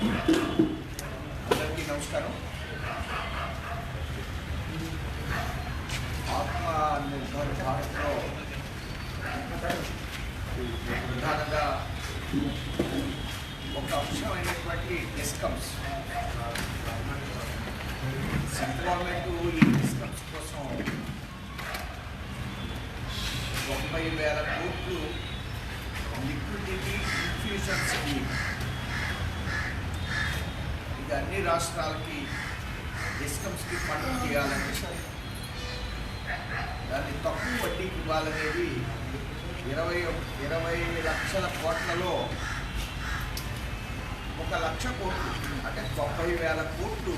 అందరికీ నమస్కారం. ఆత్మనిర్భర్ భారత్లో ప్రధానంగా ఒక అంశమైనటువంటి డిస్కమ్స్ సెంట్రల్ గవర్నమెంట్ ఈ డిస్కమ్స్ కోసం 90,000 కోట్లు లిక్విడిటీ ఇన్ఫ్యూషన్ స్కీమ్ ఇది అన్ని రాష్ట్రాలకి డిస్కమ్స్కి ఫండ్ చేయాలని, దాన్ని తక్కువ వడ్డీకి ఇవ్వాలనేది 20 లక్షల కోట్లలో 1,00,000 కోట్లు అంటే 90,000 కోట్లు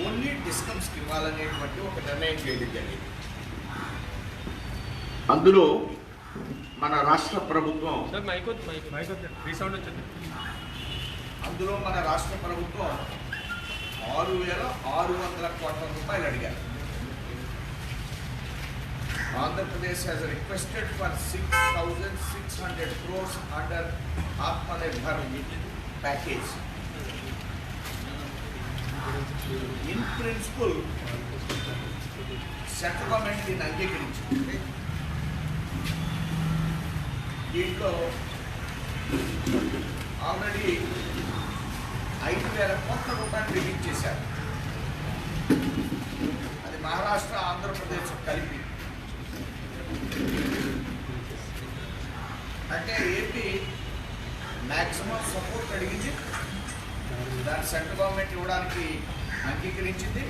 ఓన్లీ డిస్కమ్స్కి ఇవ్వాలనేటువంటి ఒక నిర్ణయం చేయడం జరిగింది. అందులో మన రాష్ట్ర ప్రభుత్వం అందులో మన రాష్ట్ర ప్రభుత్వం 6,600 కోట్ల రూపాయలు అడిగారు. Andhra Pradesh has requested for 6,600 crores under Atmanirbhar package. In principle, central government దీన్ని అంగీకరించింది. దీంట్లో ఆల్రెడీ 5,000 కోట్ల రూపాయలు రిలీజ్ చేశారు. అది మహారాష్ట్ర, ఆంధ్రప్రదేశ్ కలిపి. అంటే ఏపీ మ్యాక్సిమం సపోర్ట్ అడిగింది, దాన్ని సెంట్రల్ గవర్నమెంట్ ఇవ్వడానికి అంగీకరించింది.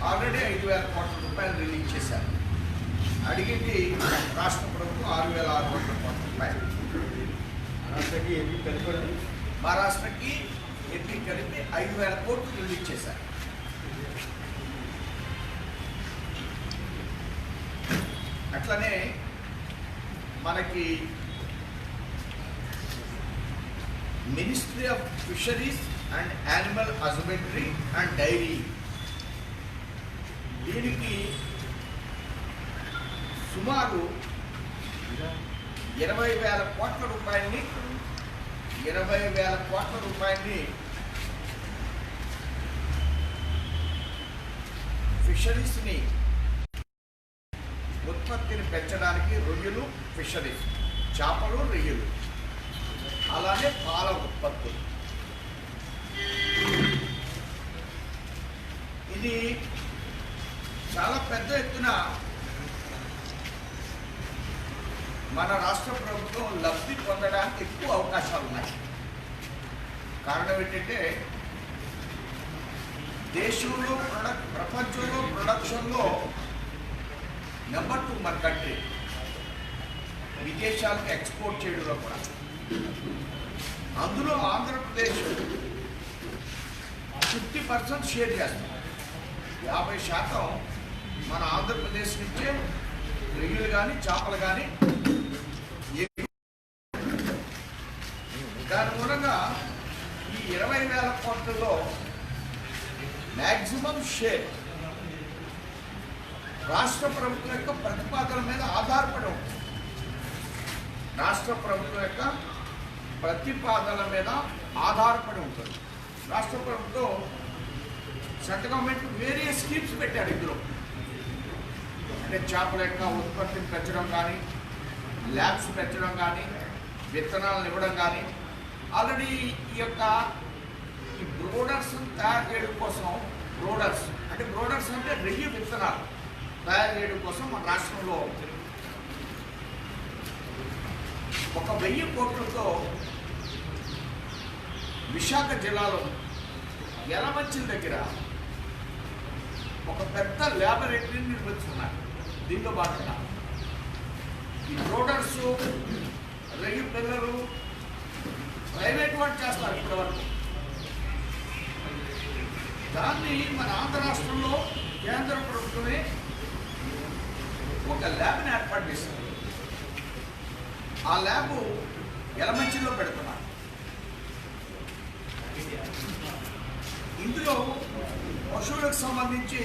ఆల్రెడీ 5,000 కోట్ల రూపాయలు రిలీజ్ చేశారు. అడిగింది రాష్ట్ర ప్రభుత్వం 6,600 కోట్ల రూపాయలు. మహారాష్ట్రకి ఏపీ కలిపి 5,000 కోట్లు రిలీజ్ చేశారు. అట్లనే మనకి ministry of fisheries and animal husbandry and dairy, దీనికి సుమారు 20,000 కోట్ల రూపాయలని ఫిషరీస్ని ఉత్పత్తిని పెంచడానికి, రొయ్యలు ఫిషరీస్, చేపలు రొయ్యలు, అలానే పాల ఉత్పత్తులు, ఇది చాలా పెద్ద ఎత్తున మన రాష్ట్ర ప్రభుత్వం లబ్ధి పొందడానికి ఎక్కువ అవకాశాలు ఉన్నాయి. కారణం ఏంటంటే దేశంలో ప్రపంచంలో ప్రొడక్షన్లో నెంబర్ 2 మన కంట్రీ, విదేశాలకు ఎక్స్పోర్ట్ చేయడంలో కూడా. అందులో ఆంధ్రప్రదేశ్ 50% షేర్ చేస్తాం. 50% మన ఆంధ్రప్రదేశ్ నుంచే రొయ్యలు కానీ చేపలు కానీ. దాని మూలంగా ఈ 20,000 కోట్లలో మ్యాక్సిమం షేర్ రాష్ట్ర ప్రభుత్వం యొక్క ప్రతిపాదన మీద ఆధారపడి ఉంటుంది. రాష్ట్ర ప్రభుత్వం యొక్క ప్రతిపాదన మీద ఆధారపడి ఉంటుంది. రాష్ట్ర ప్రభుత్వం సెంట్రల్ గవర్నమెంట్ వేరియస్ స్కీమ్స్ పెట్టారు. ఇందులో అంటే చేపల యొక్క ఉత్పత్తిని పెంచడం కానీ, ల్యాబ్స్ పెంచడం కానీ, విత్తనాలను ఇవ్వడం కానీ. ఆల్రెడీ ఈ బ్రోడర్స్ తయారు చేయడం కోసం, బ్రోడర్స్ అంటే రొయ్య విత్తనాలు తయారు చేయడం కోసం మన రాష్ట్రంలో 1,000 కోట్లతో విశాఖ జిల్లాలో యలమంచిల దగ్గర ఒక పెద్ద ల్యాబొరేటరీని నిర్మిస్తున్నారు. దీంతో భాగంగా ఈ బ్రోడర్స్, రొయ్య పిల్లలు ప్రైవేట్ వాళ్ళు చేస్తారు ఇంతవరకు. దాన్ని మన ఆంధ్ర రాష్ట్రంలో కేంద్ర ప్రభుత్వమే ఒక ల్యాబ్ని ఏర్పాటు చేస్తుంది. ఆ ల్యాబ్ యలమంచిలో పెడుతున్నారు. ఇందులో పశువులకు సంబంధించి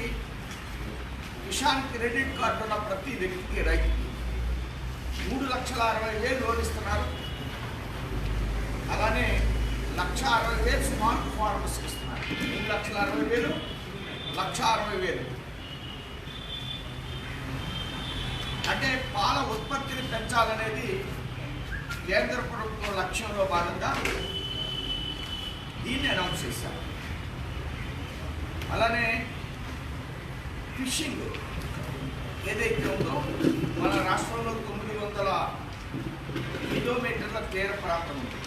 కిసాన్ క్రెడిట్ కార్డు ఉన్న ప్రతి వ్యక్తికి, రైతుకి 3,60,000 లోన్ ఇస్తున్నారు. అలానే 1,60,000 స్మాల్ ఫార్మర్స్కి ఇస్తున్నారు. 3,60,000, 1,60,000. అంటే పాల ఉత్పత్తిని పెంచాలనేది కేంద్ర ప్రభుత్వం లక్ష్యంలో భాగంగా దీన్ని అనౌన్స్ చేశారు. అలానే ఫిషింగ్ ఏదైతే ఉందో మన రాష్ట్రంలో 900 కిలోమీటర్ల తీర ప్రాంతం ఉంది.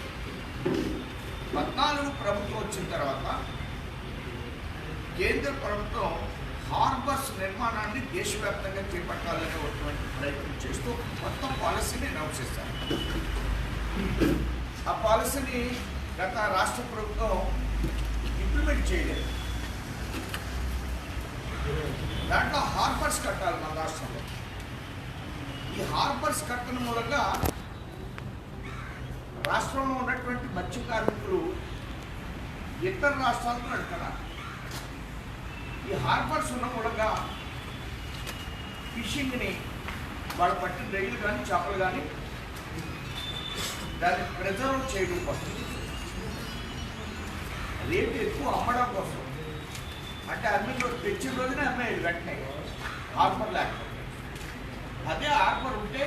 14 ప్రభుత్వం వచ్చిన తర్వాత కేంద్ర ప్రభుత్వం హార్బర్స్ నిర్మాణాన్ని దేశవ్యాప్తంగా చేపట్టాలనేటువంటి ప్రయత్నం చేస్తూ మొత్తం పాలసీని అనౌన్స్ చేశారు. ఆ పాలసీని గత రాష్ట్ర ప్రభుత్వం ఇంప్లిమెంట్ చేయలేదు. దాంట్లో హార్బర్స్ కట్టాలి మన రాష్ట్రంలో. ఈ హార్బర్స్ కట్టడం మూలంగా రాష్ట్రంలో ఉన్నటువంటి మత్స్య కార్మికులు ఇతర రాష్ట్రాలకు వెళ్తున్నారు. ఈ హార్బర్స్ ఉన్న మూలంగా ఫిషింగ్ని వాళ్ళు పట్టిన రొయ్యలు కానీ చేపలు కానీ దాన్ని ప్రిజర్వ్ చేయడం కోసం, రేటు ఎక్కువ అమ్మడం కోసం, అంటే అమ్మిన తెచ్చిన రోజునే అమ్మేది వెంటనే హార్బర్ లేకపోతే. అదే హార్బర్ ఉంటే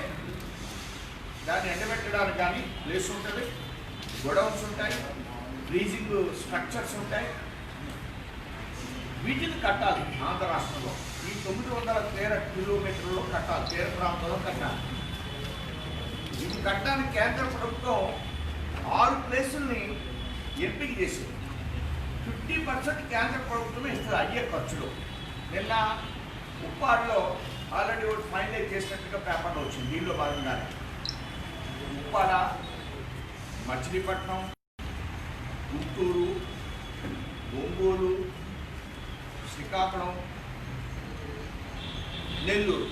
దాన్ని ఎండబెట్టడానికి కానీ ప్లేస్ ఉంటుంది, గొడౌన్స్ ఉంటాయి, ఫ్రీజింగ్ స్ట్రక్చర్స్ ఉంటాయి. వీటిని కట్టాలి ఆంధ్ర రాష్ట్రంలో. ఈ 900 తీర కిలోమీటర్లో కట్టాలి, తీర ప్రాంతంలో కట్టాలి. ఇది కట్టడానికి కేంద్ర ప్రభుత్వం 6 ప్లేసుల్ని ఎంపిక చేసింది. 50% కేంద్ర ప్రభుత్వమే ఇస్తుంది అయ్యే ఖర్చులు. నిన్న ఉప్పాడులో ఆల్రెడీ ఒకటి ఫైనలైజ్ చేసినట్టుగా పేపర్లో వచ్చింది. దీనిలో భాగంగానే ఉప్పాడ, మచిలీపట్నం, గుంటూరు, ఒంగోలు, శ్రీకాకుళం, నెల్లూరు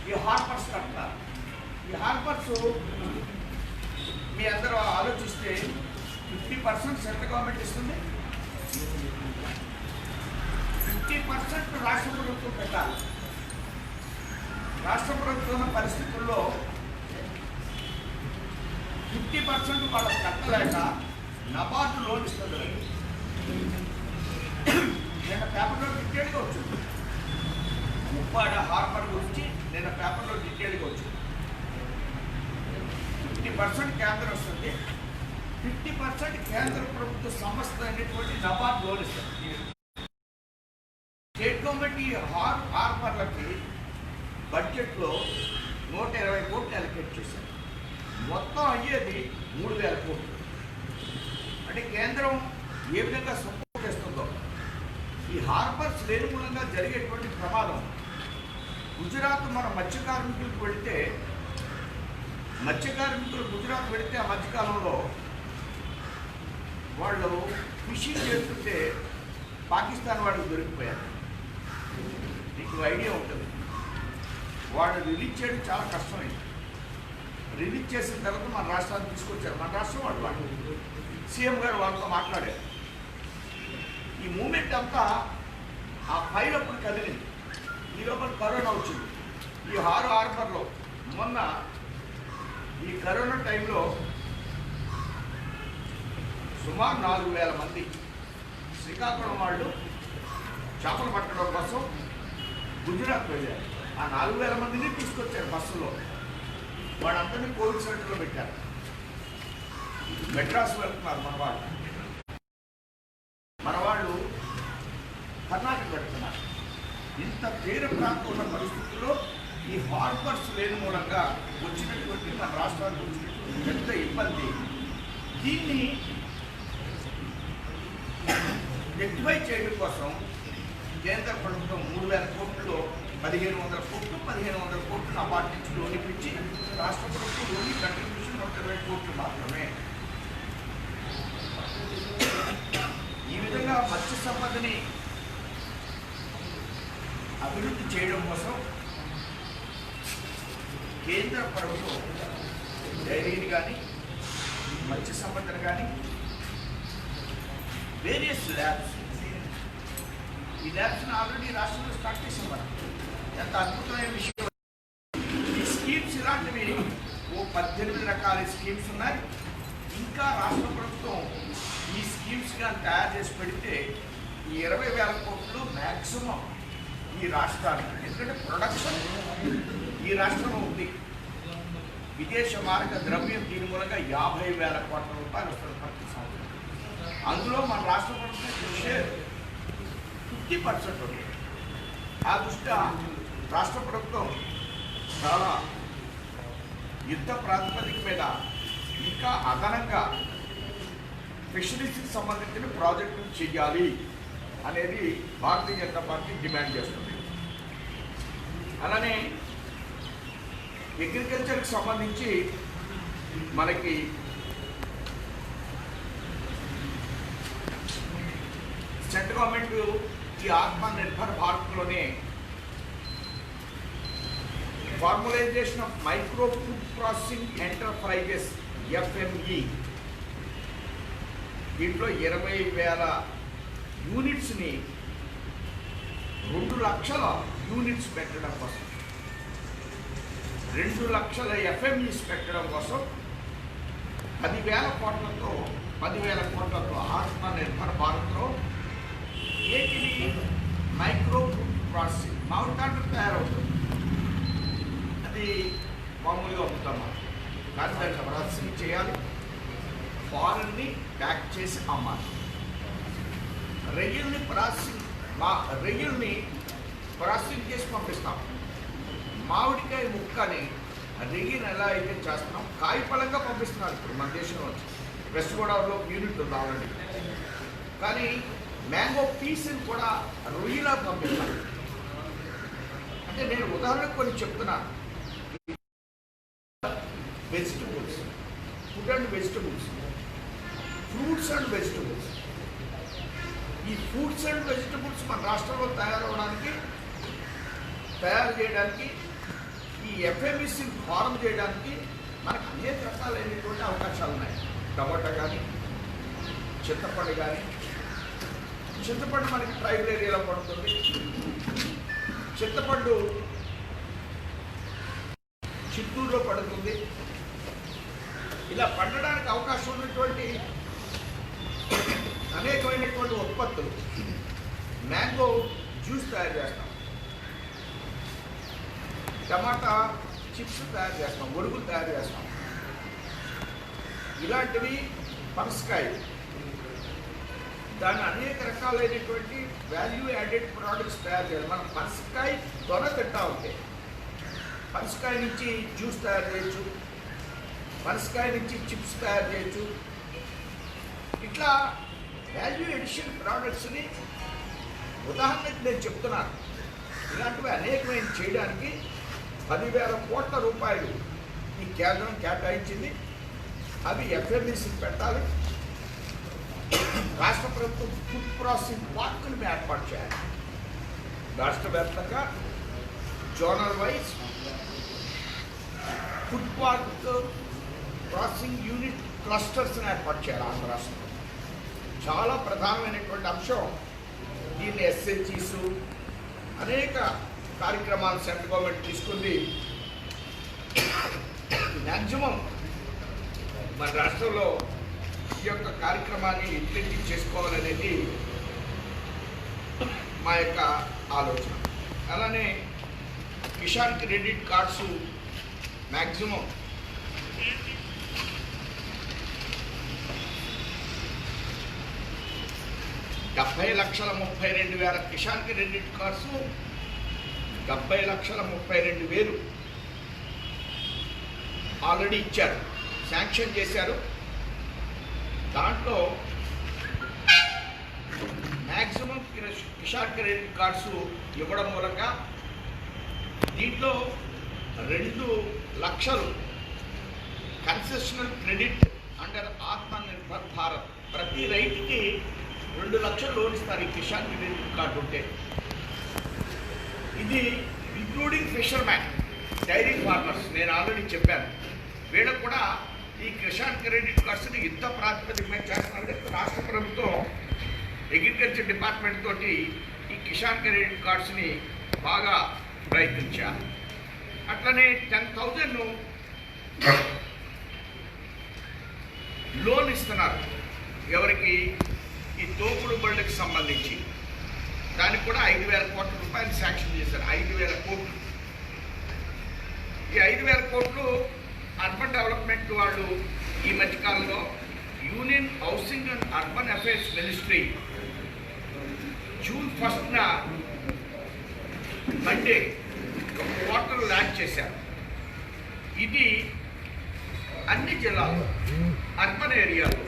ఈ హార్బర్స్ కట్టారు. ఈ హార్బర్స్ మీ అందరూ ఆలోచిస్తే 50% సెంట్రల్ గవర్నమెంట్ ఇస్తుంది, 50% రాష్ట్ర ప్రభుత్వం పెట్టాలి. రాష్ట్ర ప్రభుత్వం పరిస్థితుల్లో 50% వాళ్ళకి కట్టలేక నబార్డు లోన్ ఇస్తుంది. నిన్న పేపర్లో డీటెయిల్గా వచ్చింది ఉప్పాడ హార్బర్ గురించి. నిన్న పేపర్లో డీటెయిల్గా వచ్చింది. 50% కేంద్రం వస్తుంది, 50% కేంద్ర ప్రభుత్వ సంస్థ అనేటువంటి నబార్డు లోన్ ఇస్తుంది. స్టేట్ గవర్నమెంట్ ఈ హార్బర్లకి బడ్జెట్లో 120 కోట్లు అలొకేట్ చేశారు. మొత్తం అయ్యేది 3,000 కోట్లు. అంటే కేంద్రం ఏ విధంగా సపోర్ట్ చేస్తుందో. ఈ హార్బర్స్ లేని మూలంగా జరిగేటువంటి ప్రమాదం. గుజరాత్ మన మత్స్య కార్మికులకు వెళితే, గుజరాత్ వెళితే ఆ మధ్యకాలంలో వాళ్ళు ఫిషింగ్ చేస్తుంటే పాకిస్తాన్ వాళ్ళకి దొరికిపోయారు. నీకు ఐడియా ఉంటుంది. వాళ్ళు రిలీజ్ చేయడం చాలా కష్టమైంది. రిలీజ్ చేసిన తర్వాత మన రాష్ట్రాన్ని తీసుకొచ్చారు. మన రాష్ట్రం వాళ్ళు సీఎం గారు వాళ్ళతో మాట్లాడారు. ఈ మూమెంట్ అంతా ఆ ఫైల్ అప్పుడు కదిలింది. ఈ లోపల కరోనా వచ్చింది. ఈ హార్బర్లో మొన్న ఈ కరోనా టైంలో సుమారు 4,000 మంది శ్రీకాకుళం వాళ్ళు చేపలు పట్టడం కోసం గుజరాత్ వెళ్ళారు. ఆ 4,000 మందిని తీసుకొచ్చారు బస్సులో. వాళ్ళందరినీ కోవిడ్ సెంటర్లో పెట్టారు. మెడ్రాస్ వెళ్తున్నారు మన వాళ్ళు కర్ణాటక పెడుతున్నారు. ఇంత తీర ప్రాంతం ఉన్న పరిస్థితుల్లో ఈ హార్బర్స్ లేని మూలంగా వచ్చినటువంటి మన రాష్ట్రానికి వచ్చినటువంటి పెద్ద ఇబ్బంది. దీన్ని రెక్టిఫై చేయడం కోసం కేంద్ర ప్రభుత్వం 3,000 కోట్లలో 1,500 కోట్లు 1,500 కోట్లు అపార్ట్ నుంచి లోన్ ఇప్పించి రాష్ట్ర ప్రభుత్వం లోన్ కంట్రిబ్యూషన్ 120 కోట్లు మాత్రమే. ఈ విధంగా మత్స్య సంపదని అభివృద్ధి చేయడం కోసం కేంద్ర ప్రభుత్వం డైరీని కానీ మత్స్య సంపదను కానీ వేరియస్ ల్యాబ్స్, ఈ ల్యాబ్స్ని ఆల్రెడీ రాష్ట్రంలో స్టార్ట్ చేసాం. మనం ఎంత అద్భుతమైన విషయం. ఈ స్కీమ్స్ ఇలాంటివి 18 రకాల స్కీమ్స్ ఉన్నాయి. ఇంకా రాష్ట్ర ప్రభుత్వం ఈ స్కీమ్స్ కానీ తయారు చేసి పెడితే ఈ 20,000 కోట్లు మ్యాక్సిమం ఈ రాష్ట్రానికి, ఎందుకంటే ప్రొడక్షన్ ఈ రాష్ట్రంలో ఉంది. విదేశ మార్గ ద్రవ్యం దీని మూలంగా 50,000 కోట్ల రూపాయలు వస్తుంది ప్రతి సంవత్సరం. అందులో మన రాష్ట్ర ప్రభుత్వం షేర్ 50% ఉంది. ఆ దృష్ట్యా రాష్ట్ర ప్రభుత్వం చాలా యుద్ధ ప్రాతిపదిక మీద ఇంకా అదనంగా ఫిషరీస్కి సంబంధించిన ప్రాజెక్టులు చేయాలి అనేది భారతీయ జనతా పార్టీ డిమాండ్ చేస్తుంది. అలానే అగ్రికల్చర్కి సంబంధించి మనకి సెంట్రల్ గవర్నమెంట్ ఈ ఆత్మనిర్భర్ భారత్లోనే formalisation of micro food processing enterprises FME, దీంట్లో 20,000 యూనిట్స్ని 2 లక్షల యూనిట్స్ పెట్టడం కోసం, 2 లక్షల FMEs పెట్టడం కోసం 10,000 కోట్లతో ఆత్మనిర్భర్ భారత్లో ఏటిది మైక్రో ఫుడ్ ప్రాసెసింగ్ మామిడి తాండ్ర తయారవుతుంది. అది మామూలుగా అమ్ముతామా, కానీ దాన్ని ప్రాసెసింగ్ చేయాలి, ఫారెన్ని ప్యాక్ చేసి అమ్మాలి. రొయ్యల్ని ప్రాసెసింగ్ చేసి పంపిస్తాం. మామిడికాయ ముక్కని రొయ్యను ఎలా అయితే చేస్తున్నాం, కాయపళంగా పంపిస్తున్నారు ఇప్పుడు మన దేశంలో. వెస్ట్ గోదావరిలో యూనిట్ ఉంది ఆల్రెడీ, కానీ మ్యాంగో పీస్ని కూడా రొయ్యలా పంపిస్తాను. అంటే నేను ఉదాహరణకు కొన్ని చెప్తున్నాను. Vegetables, food and vegetables, fruits and vegetables. ఈ ఫ్రూట్స్ అండ్ వెజిటబుల్స్ మన రాష్ట్రంలో తయారు చేయడానికి ఈ FMEస్ని ఫార్మ్ చేయడానికి మనకు అనేక రకాలైనటువంటి అవకాశాలు ఉన్నాయి. టమాటా కానీ, చింతపండు కానీ, చింతపండు మనకి ట్రైబల్ ఏరియాలో పడుతుంది. చింతపండు చిత్తూరులో పడుతుంది. ఇలా పండడానికి అవకాశం ఉన్నటువంటి అనేకమైనటువంటి ఉత్పత్తులు. మ్యాంగో జ్యూస్ తయారు చేస్తాం, టమాటా చిప్స్ తయారు చేస్తాం, ఒడుగులు తయారు చేస్తాం. ఇలాంటివి పనసకాయ, దాని అనేక రకాలైనటువంటి వాల్యూ యాడెడ్ ప్రోడక్ట్స్ తయారు చేయాలి. మనం పనసకాయ తొన తింటా ఉంటే పనసకాయ నుంచి జ్యూస్ తయారు చేయొచ్చు, పనసకాయ నుంచి చిప్స్ తయారు చేయొచ్చు. ఇట్లా వాల్యూ ఎడిషన్ ప్రోడక్ట్స్ని ఉదాహరణకి నేను చెప్తున్నాను. ఇలాంటివి అనేకమైన చేయడానికి 10,000 కోట్ల రూపాయలు ఈ కేంద్రం కేటాయించింది. అవి FMEస్కి పెట్టాలి. రాష్ట్ర ప్రభుత్వం ఫుడ్ ప్రాసెసింగ్ పార్కులను ఏర్పాటు చేయాలి. రాష్ట్ర వ్యాప్తంగా zonal wise food park processing unit క్లస్టర్స్ని ఏర్పాటు చేయాలి. ఆంధ్ర రాష్ట్రంలో చాలా ప్రధానమైనటువంటి అంశం. దీన్ని SHGs అనేక కార్యక్రమాలు సెంట్రల్ గవర్నమెంట్ తీసుకుంది. మ్యాక్సిమం మన రాష్ట్రంలో ఈ యొక్క కార్యక్రమాన్ని ఇంప్లిమెంట్ చేసుకోవాలనేది మా యొక్క ఆలోచన. అలానే Kisan credit cards maximum 70,32,000 Kisan credit cards 70,32,000 already ఇచ్చారు, శాంక్షన్ చేశారు. దాంట్లో మ్యాక్సిమం కిసాన్ క్రెడిట్ కార్డ్స్ ఇవ్వడం మూలంగా దీంట్లో 2 లక్షలు concessional credit under Atmanirbhar Bharat. ప్రతి రైతుకి 2 లక్షలు లోన్ ఇస్తారు ఈ కిసాన్ క్రెడిట్ కార్డు ఉంటే. ఇది ఇంక్లూడింగ్ ఫిషర్మ్యాన్, డైరీ ఫార్మర్స్. నేను ఆల్రెడీ చెప్పాను, వీళ్ళకు కూడా ఈ కిసాన్ క్రెడిట్ కార్డ్స్ని యుద్ధ ప్రాతిపదిక మీద చేస్తున్నారు. రాష్ట్ర ప్రభుత్వం అగ్రికల్చర్ డిపార్ట్మెంట్ తోటి ఈ కిసాన్ క్రెడిట్ కార్డ్స్ని బాగా ప్రయత్నించారు. అట్లనే 10,000 ఇస్తున్నారు. ఎవరికి? ఈ తోపుడు బళ్ళకి సంబంధించి దానికి కూడా 5,000 కోట్ల రూపాయలు శాంక్షన్ చేశారు. 5,000 కోట్లు. ఈ 5,000 కోట్లు అర్బన్ డెవలప్మెంట్ వాళ్ళు ఈ మధ్యకాలంలో union housing and urban affairs ministry June 1న మండే ఒక పోర్టల్ లాంచ్ చేశారు. ఇది అన్ని జిల్లాల్లో అర్బన్ ఏరియాలో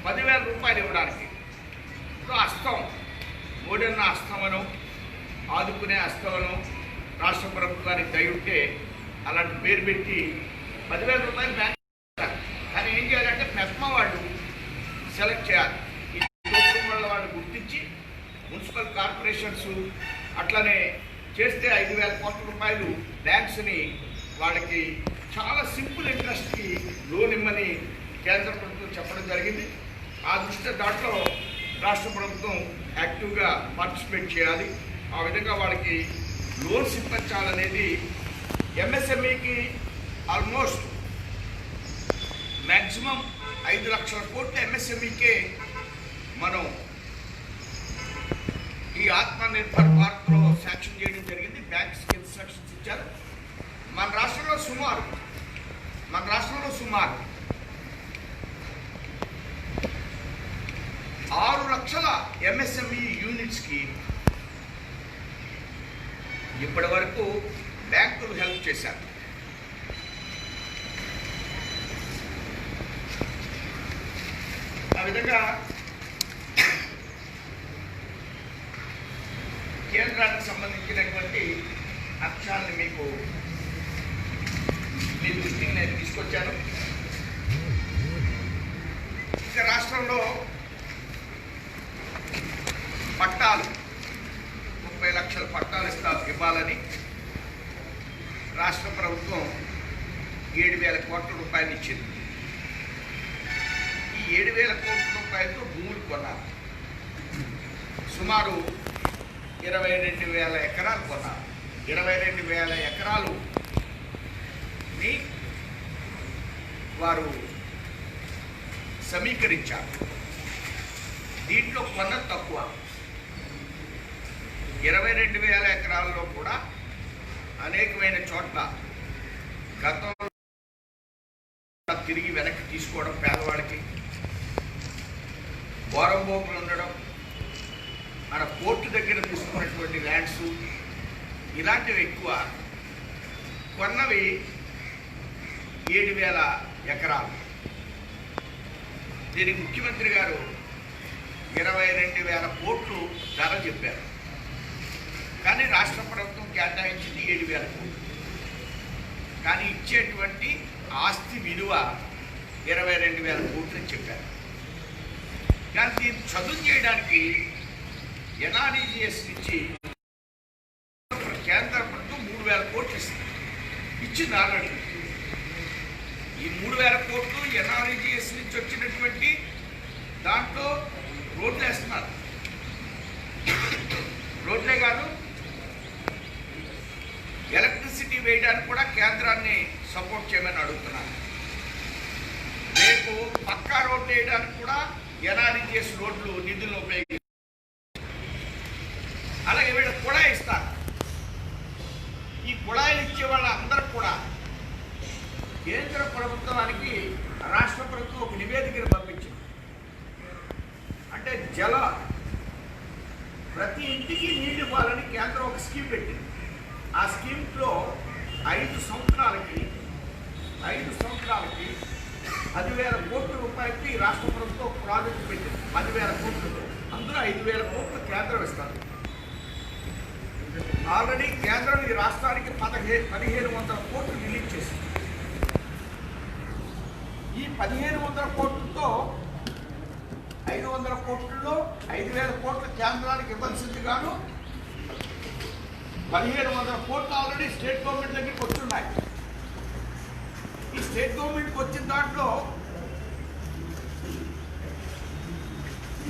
10,000 రూపాయలు ఇవ్వడానికి అస్తం మోడర్న్ అస్తమనం ఆదుకునే అస్తమనం రాష్ట్ర ప్రభుత్వానికి దయ ఉంటే అలాంటి పేరు పెట్టి 10,000 రూపాయలు బ్యాంక్. కానీ ఏం చేయాలంటే మెప్మా వాళ్ళు సెలెక్ట్ చేయాలి. ఈ తోపుడు వాళ్ళు గుర్తించి మున్సిపల్ కార్పొరేషన్స్ అట్లనే చేస్తే 5,000 కోట్ల రూపాయలు బ్యాంక్స్ని వాళ్ళకి చాలా సింపుల్ ఇంట్రెస్ట్కి లోన్ ఇమ్మని కేంద్ర ప్రభుత్వం చెప్పడం జరిగింది. ఆ దృష్ట్యా దాంట్లో రాష్ట్ర ప్రభుత్వం యాక్టివ్గా పార్టిసిపేట్ చేయాలి. ఆ విధంగా వాళ్ళకి లోన్స్ ఇప్పించాలనేది ఎంఎస్ఎంఈకి ఆల్మోస్ట్ మ్యాక్సిమం 5 లక్షల కోట్ల ఎంఎస్ఎంఈకే మనం ఈ ఆత్మనిర్భర్ భారత్లో శాంక్షన్ చేయడం జరిగింది. బ్యాంక్స్కి ఇన్స్ట్రక్షన్స్ ఇచ్చారు. మన రాష్ట్రంలో సుమారు 6 లక్షల ఎంఎస్ఎంఈ యూనిట్స్కి ఇప్పటి వరకు బ్యాంకులు హెల్ప్ చేశారు. ఆ విధంగా కేంద్రానికి సంబంధించినటువంటి అంశాలను మీకు మీ దృష్టికి నేను తీసుకొచ్చాను. ఇక రాష్ట్రంలో పట్టాలు 30 లక్షల పట్టాలు ఇవ్వాలని రాష్ట్ర ప్రభుత్వం 7,000 కోట్ల రూపాయలు ఇచ్చింది. ఈ 7,000 కోట్ల రూపాయలతో భూములు కొన్నారు. సుమారు 22,000 ఎకరాలు కొన్నారు. 22,000 ఎకరాలు వారు సమీకరించారు. దీంట్లో కొన్న తక్కువ. 22,000 ఎకరాల్లో కూడా అనేకమైన చోట్ల గతంలో తిరిగి వెనక్కి తీసుకోవడం, పేదవాడికి బోరంబోకులు ఉండడం, మన పోర్టు దగ్గర తీసుకున్నటువంటి ల్యాండ్స్ ఇలాంటివి ఎక్కువ. కొన్నవి 7,000 ఎకరాలు. దీనికి ముఖ్యమంత్రి గారు 22,000 కోట్లు ధర చెప్పారు. కానీ రాష్ట్ర ప్రభుత్వం కేటాయించింది 7,000 కోట్లు. కానీ ఇచ్చేటువంటి ఆస్తి విలువ 22,000 కోట్లు చెప్పారు. కానీ దీన్ని చదువు చేయడానికి ఎన్ఆర్ఈజీఎస్ నుంచి కేంద్ర ప్రభుత్వం 3,000 కోట్లు ఇచ్చింది ఆల్రెడీ. ఈ 3,000 కోట్లు ఎన్ఆర్ఈజీఎస్ నుంచి వచ్చినటువంటి దాంట్లో రోడ్లు వేస్తున్నారు. రోడ్లే కాదు, ఎలక్ట్రిసిటీ వేయడానికి కూడా కేంద్రాన్ని సపోర్ట్ చేయమని అడుగుతున్నారు. రేపు పక్కా రోడ్లు వేయడానికి కూడా ఎన్ఆర్ఈజీఎస్ రోడ్లు నిధులను ఉపయోగిస్తారు. అలాగే వీళ్ళు కుళాయి ఇస్తారు. ఈ కుళాయిలు ఇచ్చే వాళ్ళందరూ కూడా కేంద్ర ప్రభుత్వానికి రాష్ట్ర ప్రభుత్వం ఒక నివేదికను పంపించింది. అంటే ప్రతి ఇంటికి నీళ్లు ఇవ్వాలని కేంద్రం ఒక స్కీమ్ పెట్టింది. ఆ స్కీమ్లో 5 సంవత్సరాలకి 10,000 కోట్ల రూపాయలకి రాష్ట్ర ప్రభుత్వం ఒక ప్రాజెక్టు పెట్టింది. 10,000 కోట్లతో అందులో 5,000 కోట్లు కేంద్రం ఇస్తారు. ఆల్రెడీ కేంద్రం ఈ రాష్ట్రానికి 1,500 కోట్లు రిలీజ్ చేసింది. ఈ 1,500 కోట్లతో 500 కోట్లలో 5,000 కోట్ల కేంద్రానికి ఇవ్వాల్సింది గాను 1,500 కోట్లు ఆల్రెడీ స్టేట్ గవర్నమెంట్ దగ్గరికి వచ్చున్నాయి. ఈ స్టేట్ గవర్నమెంట్కి వచ్చిన దాంట్లో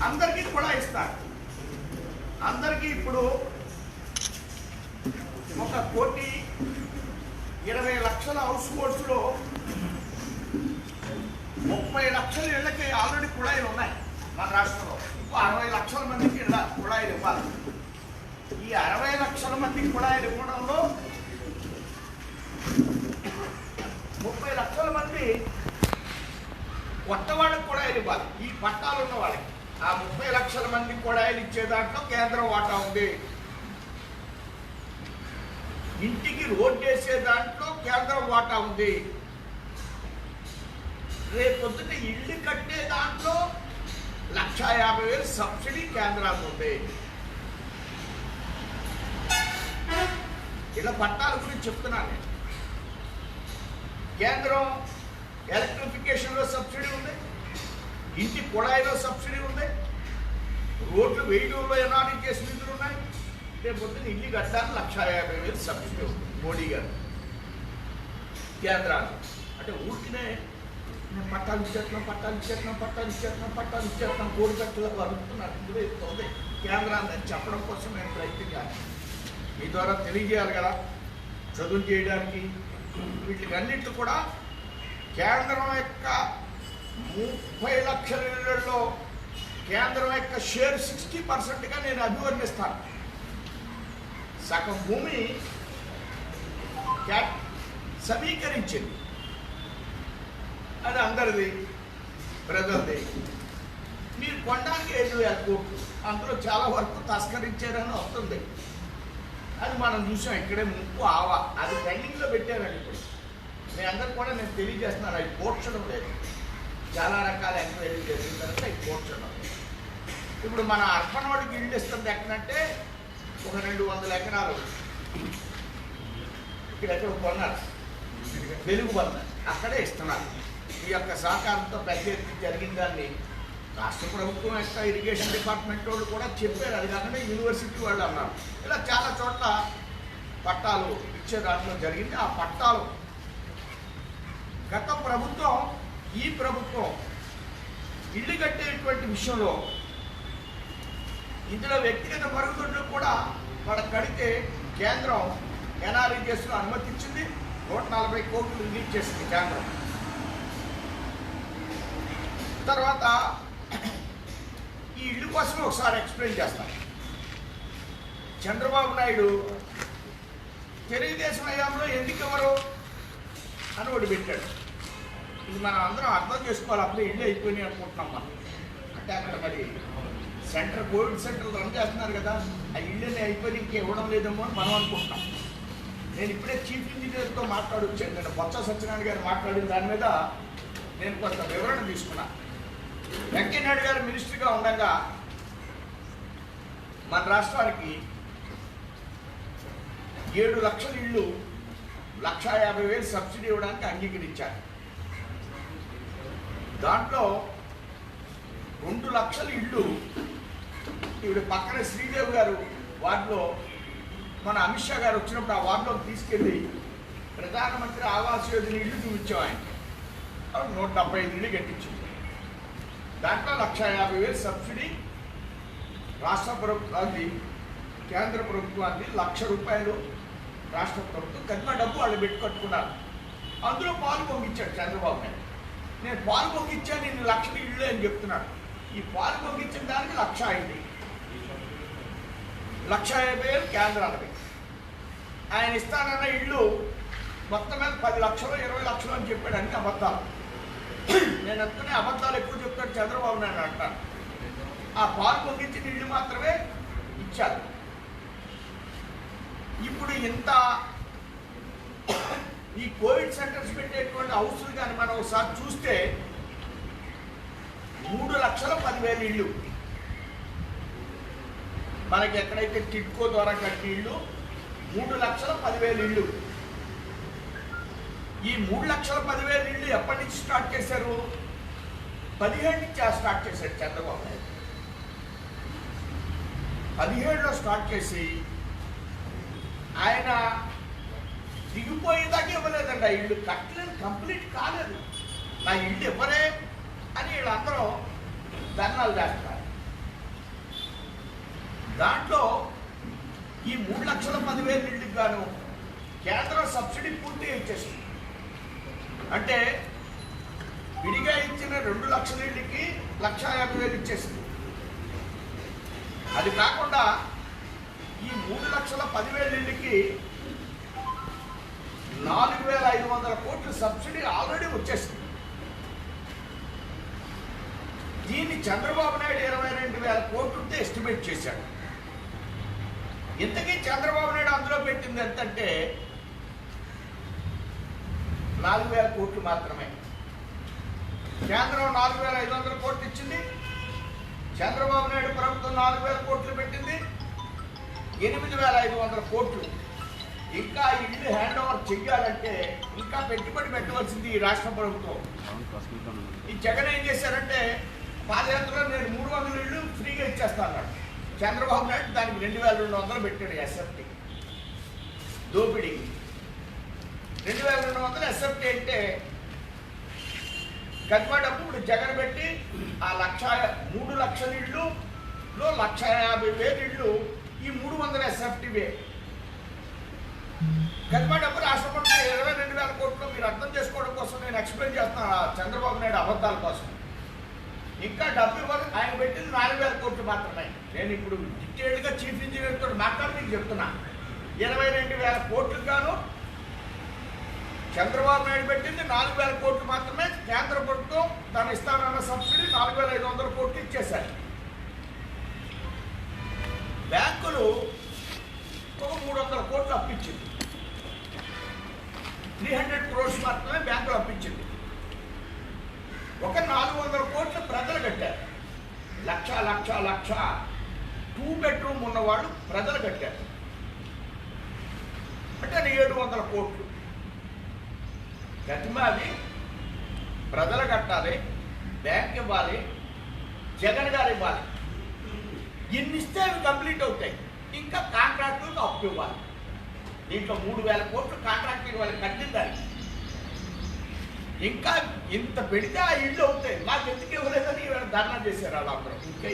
అందరికీ కూడా ఇస్తారు. అందరికీ ఇప్పుడు 1,20,00,000 హౌస్ హోల్డ్స్లో 30 లక్షల ఇళ్ళకి ఆల్రెడీ కుళాయిలు ఉన్నాయి మన రాష్ట్రంలో. ఇంకో 60 లక్షల మందికి ఇళ్ళ కుళాయిలు ఇవ్వాలి. ఈ 60 లక్షల మందికి కుళాయిలు ఇవ్వడంలో 30 లక్షల మంది కొత్త వాళ్ళకి కుళాయిలు ఇవ్వాలి. ఈ పట్టాలు ఉన్న వాళ్ళకి ఆ 30 లక్షల మంది కుళాయిలు ఇచ్చే దాంట్లో కేంద్రం వాటా ఉంది. ఇంటికి రోడ్డు వేసే దాంట్లో కేంద్రం వాటా ఉంది. రేపొద్దున ఇల్లు కట్టే దాంట్లో 1,50,000 సబ్సిడీ కేంద్రాలు ఉంది. ఇలా పట్టాల గురించి చెప్తున్నాను నేను. కేంద్రం ఎలక్ట్రిఫికేషన్లో సబ్సిడీ ఉంది, ఇంటి కుళాయిలో సబ్సిడీ ఉంది, రోడ్లు వేయడంలో ఎనాలి చేసిన నిధులు ఉన్నాయి. రేపు పొద్దున ఇల్లు కట్టడానికి 1,50,000 సబ్సిడీ ఉంది మోడీ గారు కేంద్రాలు. అంటే ఊరికినే నేను పట్టాలు ఇచ్చేస్తున్నాం కోడి కట్టులకు అడుగుతున్నాను. ఇందులో ఎక్కువ కేంద్రాన్ని చెప్పడం కోసం నేను ప్రయత్నించాను. మీ ద్వారా తెలియజేయాలి కదా. చదువు చేయడానికి వీటికన్నింటిలో కూడా కేంద్రం యొక్క 30 లక్షల ఇళ్లలో కేంద్రం యొక్క షేర్ 60%గా నేను అభివర్ణిస్తాను. సగం భూమి సమీకరించింది. అది అందరిది, ప్రజలది. మీరు కొనడానికి 7,000 కోట్లు, అందులో చాలా వరకు తస్కరించారని వస్తుంది. అది మనం చూసాం. ఇక్కడే ముప్పు ఆవా అది పెండింగ్లో పెట్టారండి. ఇప్పుడు మీ అందరు కూడా నేను తెలియజేస్తున్నాను, అది పోర్చడం లేదు. చాలా రకాల ఎంక్వైరీ చేసిన తర్వాత అది పోర్చడం. ఇప్పుడు మన అర్బన్ వాడికి ఇల్లు ఇస్తుంది ఎక్కడంటే ఒక 200 ఎకరాలు ఇక్కడ ఎక్కడ కొన్నారు, వెలుగు కొన్నారు, అక్కడే ఇస్తున్నారు. ఈ యొక్క సహకారంతో పెద్ద ఎత్తున జరిగిన దాన్ని రాష్ట్ర ప్రభుత్వం యొక్క ఇరిగేషన్ డిపార్ట్మెంట్ వాళ్ళు కూడా చెప్పారు. అది కాకుండా యూనివర్సిటీ వాళ్ళు అన్నారు. ఇలా చాలా చోట్ల పట్టాలు ఇచ్చే దాంట్లో జరిగింది. ఆ పట్టాలు గత ప్రభుత్వం, ఈ ప్రభుత్వం ఇల్లు కట్టేటువంటి విషయంలో ఇందులో వ్యక్తిగత మరుగుదొడ్లు కూడా వాళ్ళకి కడితే కేంద్రం ఎన్ఆర్ఈజీఎస్లో అనుమతించింది. 140 కోట్లు రిలీజ్ చేసింది కేంద్రం. తర్వాత ఈ ఇల్లు కోసం ఒకసారి ఎక్స్ప్లెయిన్ చేస్తాను. చంద్రబాబు నాయుడు తెలుగుదేశం హయాంలో ఎందుకు ఎవరు అని ఒకటి పెట్టాడు. ఇది మనం అందరం అర్థం చేసుకోవాలి. అప్పుడే ఇల్లు అయిపోయినాయి అనుకుంటున్నాం మనం. అంటే అక్కడ మరి కోవిడ్ సెంటర్లు రన్ చేస్తున్నారు కదా, ఆ ఇళ్ళని అయిపోయి ఇంక ఇవ్వడం లేదేమో అని మనం అనుకుంటున్నాం. నేను ఇప్పుడే చీఫ్ ఇంజనీర్తో మాట్లాడొచ్చాను. నేను బొత్స సత్యనారాయణ గారు మాట్లాడిన దాని మీద నేను కొంత వివరణ తీసుకున్నాను. వెంకయ్యనాయుడు గారు మినిస్టర్గా ఉండగా మన రాష్ట్రానికి 7 లక్షల ఇళ్ళు 1,50,000 సబ్సిడీ ఇవ్వడానికి అంగీకరించారు. దాంట్లో 2 లక్షల ఇళ్ళు ఇప్పుడు పక్కన శ్రీదేవి గారు వార్డులో మన అమిత్ షా గారు వచ్చినప్పుడు ఆ వార్డులోకి తీసుకెళ్ళి ప్రధానమంత్రి ఆవాస్ యోజన ఇల్లు చూపించాం. ఆయనకి 175 ఇళ్ళు కట్టించింది. దాంట్లో 1,50,000 సబ్సిడీ రాష్ట్ర ప్రభుత్వానికి, కేంద్ర ప్రభుత్వానికి 1,00,000 రూపాయలు రాష్ట్ర ప్రభుత్వం కన్నా డబ్బు వాళ్ళు పెట్టుకట్టుకున్నారు. అందులో పాలు పొంగిచ్చాడు చంద్రబాబు నాయుడు. నేను పాలు పొంగిచ్చాను, నేను 1,00,000 ఇళ్ళు అని చెప్తున్నాడు. ఈ పాలు పొంగిచ్చిన దానికి 1,00,000 అయింది. 1,50,000 కేంద్రాలకి. ఆయన ఇస్తానన్న ఇళ్ళు మొత్తం మీద 10 లక్షలు 20 లక్షలు అని చెప్పాడు. అన్ని అబద్ధాలు. నేను అనుకునే అబద్ధాలు ఎక్కువ చెప్తాడు చంద్రబాబు నాయుడు అంటాను. ఆ పాలు పొంగించిన ఇళ్ళు మాత్రమే ఇచ్చారు. ఇప్పుడు ఇంత ఈ కోవిడ్ సెంటర్స్ పెట్టేటువంటి హౌస్లు కానీ మనం ఒకసారి చూస్తే 3,10,000 ఇళ్ళు మనకి ఎక్కడైతే టిడ్కో ద్వారా కట్టిన ఇళ్ళు 3,10,000 ఇళ్ళు. ఈ 3,10,000 ఇళ్ళు ఎప్పటి నుంచి స్టార్ట్ చేశారు? 17 నుంచి స్టార్ట్ చేశాడు చంద్రబాబు నాయుడు. 17లో స్టార్ట్ చేసి ఆయన దిగిపోయేదాకా ఇవ్వలేదండి. ఆ ఇల్లు కట్టలేదు, కంప్లీట్ కాలేదు. నా ఇల్లు ఇవ్వరే అని వీళ్ళందరూ ధర్నాలు చేస్తారు. దాంట్లో ఈ 3,10,000 ఇళ్ళకి గాను కేంద్రం సబ్సిడీ పూర్తిగా ఇచ్చేసింది. అంటే విడిగా ఇచ్చే ఇవ్వాల్సిన 2 లక్షల ఇళ్ళకి 1,50,000 ఇచ్చేసింది. అది కాకుండా ఈ 3,10,000 ఇళ్ళకి 4,500 కోట్ల సబ్సిడీ ఆల్రెడీ వచ్చేసింది. దీన్ని చంద్రబాబు నాయుడు 22,000 కోట్లతో ఎస్టిమేట్ చేశాడు. ఇంతకీ చంద్రబాబు నాయుడు అందులో పెట్టింది ఎంతంటే 4,000 కోట్లు మాత్రమే. కేంద్రం 4,500 కోట్లు ఇచ్చింది, చంద్రబాబు నాయుడు ప్రభుత్వం 4,000 కోట్లు పెట్టింది, 8,500 కోట్లు. ఇంకా ఇల్లు హ్యాండ్ ఓవర్ చెయ్యాలంటే ఇంకా పెట్టుబడి పెట్టవలసింది ఈ రాష్ట్ర ప్రభుత్వం. ఈ జగన్ ఏం చేశారంటే పాదయాత్రలో నేను 300 ఇళ్ళు ఫ్రీగా ఇచ్చేస్తాను. చంద్రబాబు నాయుడు దానికి 2,200 పెట్టాడు ఎస్ఎఫ్టీ దోపిడీకి. 2,200 ఎస్ఎఫ్టీ అంటే కద్మా డబ్బు ఇప్పుడు జగన్ పెట్టి ఆ 3 లక్షల ఇళ్ళు 1,50,000 ఇళ్ళు ఈ 300 ఎస్ఎఫ్టీవే. కద్మా డబ్బు రాష్ట్ర ప్రభుత్వం 22,000 కోట్లు. మీరు అర్థం చేసుకోవడం కోసం నేను ఎక్స్ప్లెయిన్ చేస్తాను చంద్రబాబు నాయుడు అబద్ధాల కోసం. ఇంకా డబ్బు ఇవ్వాలి, ఆయన పెట్టింది 4,000 కోట్లు మాత్రమే. నేను ఇప్పుడు డీటెయిల్గా చీఫ్ ఇంజనీర్ తోటి మాట్లాడి మీకు చెప్తున్నా. 22,000 కోట్లకు గాను చంద్రబాబు నాయుడు పెట్టింది 4,000 కోట్లు మాత్రమే. కేంద్ర ప్రభుత్వం దాని ఇస్తానన్న సబ్సిడీ 4,500 కోట్లు ఇచ్చేశారు. బ్యాంకులు ఒక 300 కోట్లు అప్పించింది. 300 crores మాత్రమే బ్యాంకులు అప్పించింది. ఒక 400 కోట్లు ప్రజలు కట్టారు. లక్ష 2 బెడ్రూమ్ ఉన్నవాళ్ళు ప్రజలు కట్టారు. అంటే 700 కోట్లు. గతిమాది ప్రజలు కట్టాలి, బ్యాంక్ ఇవ్వాలి, జగన్ గారు ఇవ్వాలి. ఇన్ని ఇస్తే అవి కంప్లీట్ అవుతాయి. ఇంకా కాంట్రాక్టులకు అప్పు ఇవ్వాలి. దీంట్లో 3,000 కోట్లు కాంట్రాక్ట్ ఇవ్వాలి కట్టిందాన్ని. ఇంకా ఇంత పెడితే ఆ ఇళ్ళు అవుతాయి. మాకు ఎందుకు ఇవ్వలేదని ధర్నా చేశారు వాళ్ళందరూ. ఇంకా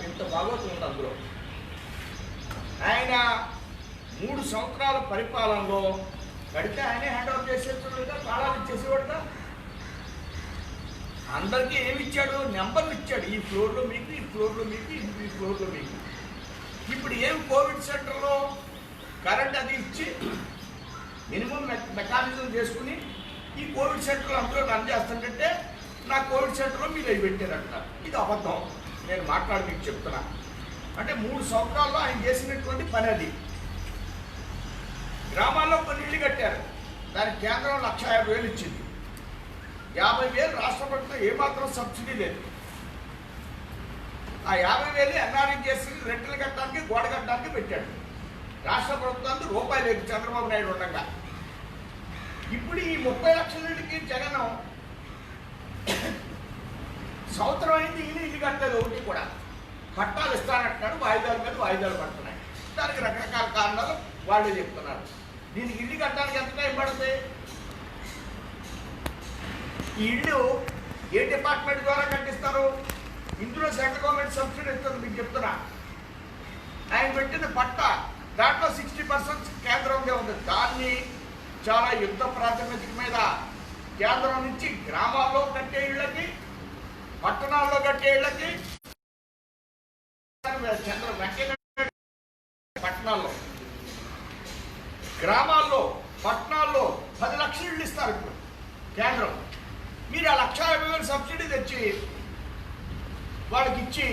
ఇంత భాగవతం ఉంది అందులో. ఆయన 3 సంవత్సరాల పరిపాలనలో కడితే ఆయనే హ్యాండ్ ఓవర్ చేసేవాడుగా, తాళాలు ఇచ్చేసేవాడుగా. అందరికీ ఏమి ఇచ్చాడు? నెంబర్లు ఇచ్చాడు. ఈ ఫ్లోర్లో మీకు, ఈ ఫ్లోర్లో మీకు, ఈ ఫ్లోర్లో మీకు. ఇప్పుడు ఏం కోవిడ్ సెంటర్లో కరెంట్ అది ఇచ్చి మినిమం మెకానిజం చేసుకుని ఈ కోవిడ్ సెంటర్లో అందులో రన్ చేస్తుంటే నా కోవిడ్ సెంటర్లో మీరు అవి పెట్టారంట. ఇది అబద్ధం. నేను మాట్లాడి మీకు చెప్తున్నా. అంటే 3 సంవత్సరాల్లో ఆయన చేసినటువంటి పని అది. గ్రామాల్లో కొన్ని ఇళ్ళు కట్టారు. దానికి కేంద్రం 1,50,000 ఇచ్చింది. 50,000 రాష్ట్ర ప్రభుత్వం ఏమాత్రం సబ్సిడీ లేదు. ఆ 50,000 ఎన్ఆర్ఐ చేసి రెంటలు కట్టడానికి, గోడ కట్టడానికి పెట్టాడు. రాష్ట్ర ప్రభుత్వానికి రూపాయి లేదు చంద్రబాబు నాయుడు ఉండగా. ఇప్పుడు ఈ 30 లక్షల ఇళ్ళకి జగన్ సంవత్సరం అయింది ఇల్లు కట్టలేదు. ఒకటి కూడా పట్టాలు ఇస్తానంటున్నాడు. వాయిదాల మీద వాయిదాలు పడుతున్నాయి. దానికి రకరకాల కారణాలు వాళ్ళే చెప్తున్నారు. దీనికి ఇల్లు కట్టడానికి ఎంత టైం పడుతుంది? ఈ ఇల్లు ఏ డిపార్ట్మెంట్ ద్వారా కట్టిస్తారు? ఇందులో సెంట్రల్ గవర్నమెంట్ సబ్సిడీ ఇస్తుంది. మీకు చెప్తున్నా. ఆయన పెట్టిన పట్ట దాంట్లో 60% కేంద్రంగా ఉంది. దాన్ని చాలా యుద్ధ ప్రాతినిధ్యం మీద కేంద్రం నుంచి గ్రామాల్లో కట్టే ఇళ్ళకి, పట్టణాల్లో కట్టే ఇళ్ళకి పట్టణాల్లో, గ్రామాల్లో, పట్టణాల్లో 10 లక్షలు ఇళ్ళు ఇస్తారు ఇప్పుడు కేంద్రం. మీరు ఆ 1,50,000 సబ్సిడీ తెచ్చి వాళ్ళకి ఇచ్చి,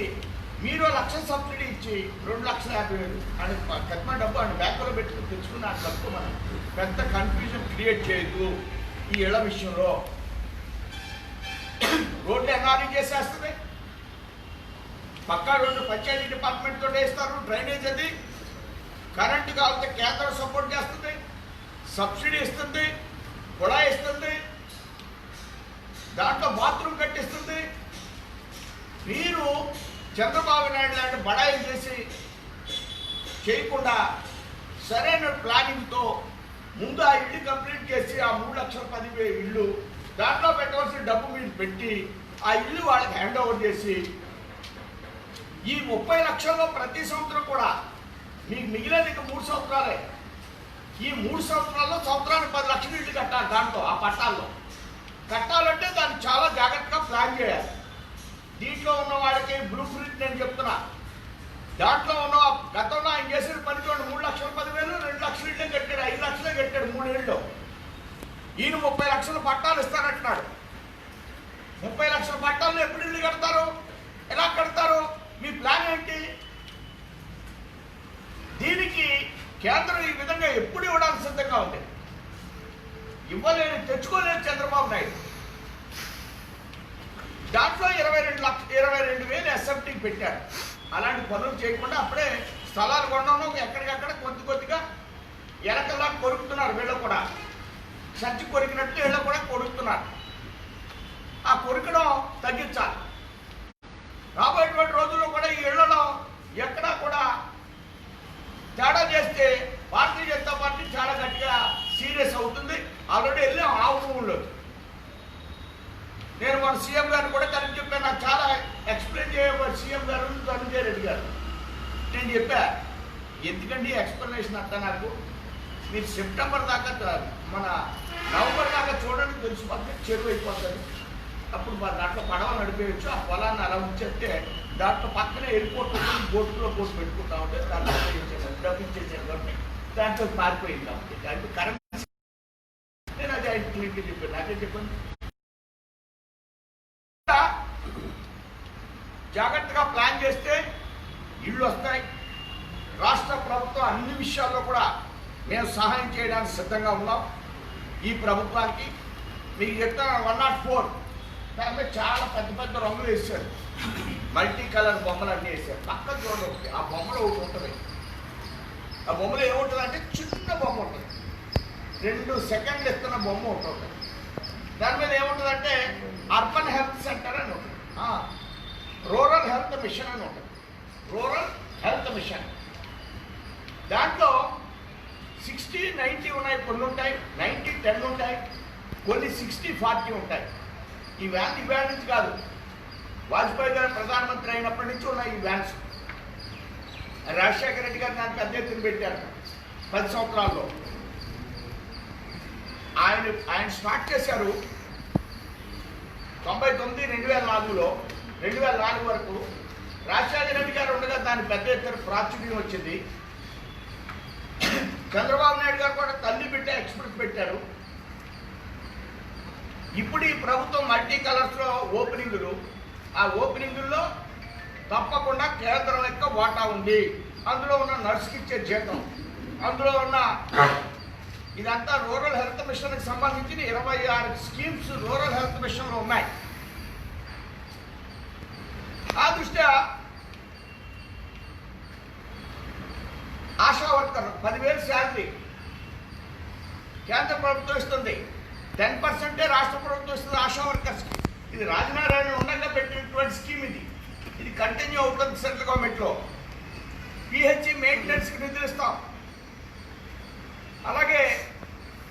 మీరు 1,00,000 సబ్సిడీ ఇచ్చి 2,50,000 అని కట్టిన డబ్బు అని బ్యాంకులో పెట్టుకుని తెచ్చుకున్న ఆ డబ్బు మనం పెద్ద కన్ఫ్యూజన్ క్రియేట్ చేయదు. ఈ ఇళ్ల విషయంలో రోడ్లు ఎన్ఆర్ఈ చేసేస్తుంది. పక్కా రోడ్డు పంచాయతీ డిపార్ట్మెంట్ తోటి వేస్తారు. డ్రైనేజ్ అది, కరెంటు కావాలంటే కేంద్రం సపోర్ట్ చేస్తుంది, సబ్సిడీ ఇస్తుంది, కుళాయి ఇస్తుంది, దాంట్లో బాత్రూమ్ కట్టిస్తుంది. మీరు చంద్రబాబు నాయుడు లాంటి బడాయిలు చేసి చేయకుండా సరైన ప్లానింగ్తో ముందు ఆ ఇల్లు కంప్లీట్ చేసి ఆ 3,10,000 ఇల్లు దాంట్లో పెట్టవలసిన డబ్బు మీరు పెట్టి ఆ ఇల్లు వాళ్ళకి హ్యాండ్ ఓవర్ చేసి ఈ 30 లక్షల్లో ప్రతి సంవత్సరం కూడా మీకు మిగిలేదు ఇక 3 సంవత్సరాలే. ఈ 3 సంవత్సరాల్లో సంవత్సరానికి 10 లక్షలు ఇల్లు కట్టాలి. దాంట్లో ఆ పట్టాల్లో కట్టాలంటే దాన్ని చాలా జాగ్రత్తగా ప్లాన్ చేయాలి. దీంట్లో ఉన్న వాళ్ళకి బ్లూ ప్రింట్ నేను చెప్తున్నా. దాంట్లో ఉన్న గతంలో ఆయన చేసిన పని చూడండి. 3,10,000, 2 లక్షలు ఇళ్ళే కట్టాడు, 5 లక్షలే కట్టాడు 3 ఏళ్ళు. ఈయన 30 లక్షల పట్టాలు ఇస్తానంటున్నాడు. 30 లక్షల పట్టాలను ఎప్పుడు ఇల్లు కడతారు? ఎలా కడతారు? మీ ప్లాన్ ఏంటి? దీనికి కేంద్రం ఈ విధంగా ఎప్పుడు ఇవ్వడానికి సిద్ధంగా ఉంది. ఇవ్వలేని తెచ్చుకోలేదు చంద్రబాబు నాయుడు. దాంట్లో 22,000 ఎస్ఎఫ్టీకి పెట్టారు. అలాంటి పనులు చేయకుండా అప్పుడే స్థలాలు కొనడం ఎక్కడికక్కడ కొద్దిగా ఎలకల్లా కొరుకుతున్నారు. వీళ్ళు కూడా సంచి కొరికినట్టు వీళ్ళు కూడా కొరుకుతున్నారు. ఆ కొరికడం తగ్గించాలి. రాబోయేటువంటి రోజుల్లో కూడా ఈ ఇళ్లలో ఎక్కడా కూడా తేడా చేస్తే భారతీయ జనతా పార్టీ చాలా గట్టిగా సీరియస్ అవుతుంది. ఆల్రెడీ వెళ్ళాం ఆ ఊళ్ళో. నేను మన సీఎం గారిని కూడా కలిసి చెప్పాను. నాకు చాలా ఎక్స్ప్లెయిన్ చేయబోయే సీఎం గారు ధనంజయ రెడ్డి గారు. నేను చెప్పా, ఎందుకండి ఎక్స్ప్లెనేషన్ అంతా నాకు మీరు సెప్టెంబర్ దాకా మన నవంబర్ దాకా చూడండి, తెలిసిపోతే చెరువు అయిపోతుంది. అప్పుడు దాంట్లో పడవ నడిపేయచ్చు. ఆ పొలాన్ని అలా ఉంచేస్తే దాంట్లో పక్కనే ఎయిర్పోర్ట్ బోట్లో పోసి పెట్టుకుంటా ఉంటే దాంట్లో డబ్బించేసాను కాబట్టి దాంట్లో మారిపోయింది. కాబట్టి దాంట్లో కరెంట్ నేను అది ఆయన క్లియర్గా చెప్పాను. నాకే చెప్పండి, జాగ్రత్తగా ప్లాన్ చేస్తే ఇళ్ళు వస్తాయి. రాష్ట్ర ప్రభుత్వం అన్ని విషయాల్లో కూడా మేము సహాయం చేయడానికి సిద్ధంగా ఉన్నాం. ఈ ప్రభుత్వానికి మీకు చెప్తాను, 104 దాని చాలా పెద్ద రంగులు వేసారు. మల్టీ కలర్ బొమ్మలు అన్నీ వేసారు. పక్కన చూడండి ఒకటి, ఆ బొమ్మలో ఒకటి ఉంటుంది. ఆ బొమ్మలో ఏముంటుంది అంటే చిన్న బొమ్మ ఉంటుంది. 2 సెకండ్లు ఎత్తున్న బొమ్మ ఒకటి ఉంటుంది. దాని మీద ఏముంటుందంటే అర్బన్ హెల్త్ సెంటర్ అని ఉంటుంది, రూరల్ హెల్త్ మిషన్ అని ఉంటుంది. రూరల్ హెల్త్ మిషన్ దాంట్లో 60, 90 ఉన్నాయి, కొన్ని ఉంటాయి 90, 10 ఉంటాయి, కొన్ని 60, 40 ఉంటాయి. ఈ వ్యాన్ నుంచి కాదు, వాజ్పేయి గారు ప్రధానమంత్రి అయినప్పటి నుంచి ఉన్నాయి ఈ వ్యాన్స్. రాజశేఖర రెడ్డి గారు దానికి పెద్ద ఎత్తున పెట్టారు 10 సంవత్సరాల్లో. ఆయన స్టార్ట్ చేశారు 99, 2004లో. 2004 వరకు రాజశేఖర రెడ్డి గారు ఉండగా దాని పెద్ద ఎత్తున ప్రాచుర్యం వచ్చింది. చంద్రబాబు నాయుడు గారు కూడా తల్లి బిడ్డ ఎక్స్ప్రెస్ పెట్టారు. ఇప్పుడు ఈ ప్రభుత్వం మల్టీ కలర్స్లో ఓపెనింగులు, ఆ ఓపెనింగుల్లో తప్పకుండా కేంద్రం యొక్క వాటా ఉంది. అందులో ఉన్న నర్సుకి ఇచ్చే జీతం, అందులో ఉన్న ఇదంతా రూరల్ హెల్త్ మిషన్కి సంబంధించిన 26 స్కీమ్స్ రూరల్ హెల్త్ మిషన్లో ఉన్నాయి. ఆ దృష్ట్యా ఆశా వర్కర్ 10,000 శాలరీ కేంద్ర ప్రభుత్వం ఇస్తుంది. 10% రాష్ట్ర ప్రభుత్వం ఇస్తుంది ఆశా వర్కర్స్కి. ఇది రాజనారాయణ ఉండగా పెట్టినటువంటి స్కీమ్. ఇది కంటిన్యూ అవుతుంది సెంట్రల్ గవర్నమెంట్లో. పిహెచ్సి మెయింటెనెన్స్కి నిధులు ఇస్తాం. అలాగే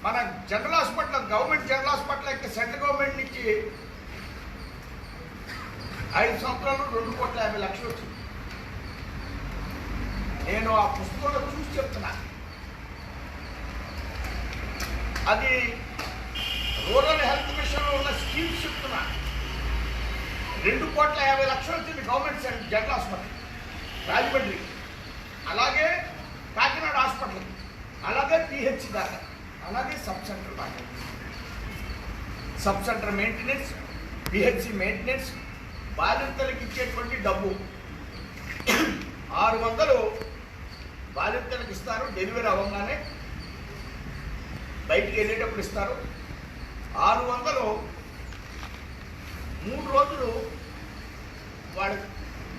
మన general hospital, government general hospital యొక్క సెంట్రల్ గవర్నమెంట్ నుంచి 5 సంవత్సరాలు 2,50,00,000 వచ్చింది. నేను ఆ పుస్తకంలో చూసి చెప్తున్నా. అది రూరల్ హెల్త్ మిషన్లో ఉన్న స్కీమ్స్ చెప్తున్నా. 2,50,00,000 వచ్చింది గవర్నమెంట్ జనరల్ హాస్పిటల్ రాజమండ్రి, అలాగే కాకినాడ హాస్పిటల్, అలాగే పిహెచ్సి దాకా, అలాగే సబ్ సెంటర్ దాకా. Sub centre maintenance, PHC maintenance, బాలింతలకు ఇచ్చేటువంటి డబ్బు 600 బాలింతలకు ఇస్తారు. డెలివరీ అవ్వగానే బయటికి వెళ్ళేటప్పుడు ఇస్తారు. 600 3 రోజులు వాడు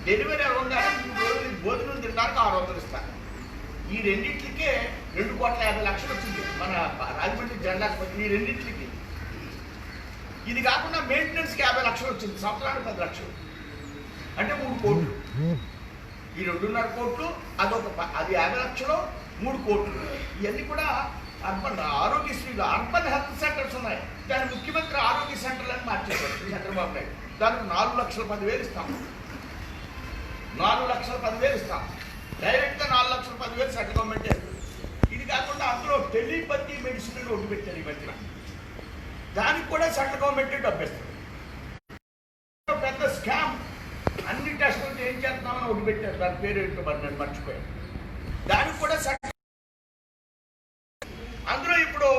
డెలివరీ అవ్వగానే 3 రోజులు భోజనం తినడానికి 600 ఇస్తారు. ఈ రెండింటికే 2,50,00,000 వచ్చింది మన రాజమండ్రి జనరల్ హాస్పిటల్. ఈ రెండింటికి. ఇది కాకుండా మెయింటెనెన్స్కి 50,00,000 వచ్చింది. సంవత్సరానికి 10 లక్షలు, అంటే 3 కోట్లు. ఈ 2.5 కోట్లు, అది 50,00,000, 3 కోట్లు. ఇవన్నీ కూడా అర్బన్ ఆరోగ్యశ్రీలో అర్బన్ హెల్త్ సెంటర్స్ ఉన్నాయి. దాని ముఖ్యమంత్రి ఆరోగ్య సెంటర్లు అని మార్చేశారు చంద్రబాబు నాయుడు. దానికి 4,10,000 ఇస్తాం. 4,10,000 ఇస్తాం. డైరెక్ట్గా 4,10,000 సెంట్రల్ గవర్నమెంటే. ఇది కాకుండా అందులో టెలిపతి మెడిసిన్ ఒకటి పెట్టారు ఈ మధ్యన. దానికి కూడా సెంట్రల్ గవర్నమెంటే డబ్బు ఇస్తారు. ఒకటి పెట్టారు, దాని పేరు ఏంటో మరి నేను మర్చిపోయాను. దానికి కూడా అందులో ఇప్పుడు